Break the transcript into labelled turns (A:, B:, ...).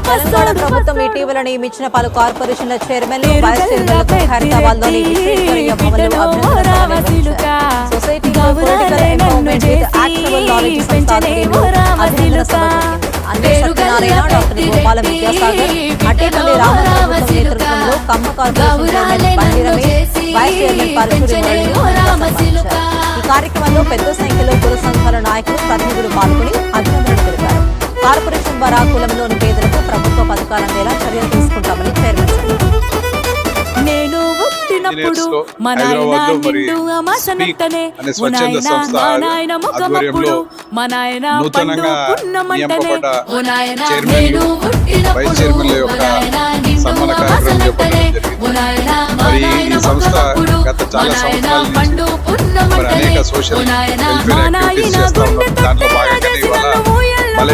A: తెలంగాణ ప్రభుత్వం ఇటీవల నియమించిన పలు కార్పొరేషన్ల చైర్మన్లు వైస్ చైర్మన్లకు హైదరాబాద్లోని విశ్వేశ్వరయ్య భవన్లో అభినందన సొసైటీలో political empowerment with actual knowledge సంస్థాపకులు అభినందన సభ జరిగింది. అన్నే సత్యనారాయణ, డాక్టర్ గోపాల విద్యాసాగర్, అట్టేపల్లి రామచంద్ర నేతృత్వంలో Khammam corporation chairman Bandi Ramesh, vice chairman Parashuri Murali ఈ కార్యక్రమంలో పెద్ద సంఖ్యలో కుల సంఘాల నాయకులు, ప్రతినిధులు పాల్గొని అభినందనలు తెలిపారు. కార్పొరేషన్ ద్వారా కులంలోని పేదలకు ప్రభుత్వ పథకాలు అందేలా చర్యలు తీసుకుంటామని చైర్మన్ చెప్పారు.
B: నేను పుట్టినప్పుడు మా నాయన నిండు అమాసనంటనే మా నాయన ముఖమప్పుడు మా నాయన పండు పున్నమంటనే ఓ నాయన నేను పుట్టినప్పుడు మా నాయన నిండు అమాసనంటనే ఓ నాయన మా నాయన ముఖమప్పుడు మా నాయన పండు పున్నమంటనే ఓ నాయన మా నాయన గుండె తట్టే జగను ఊయల్లో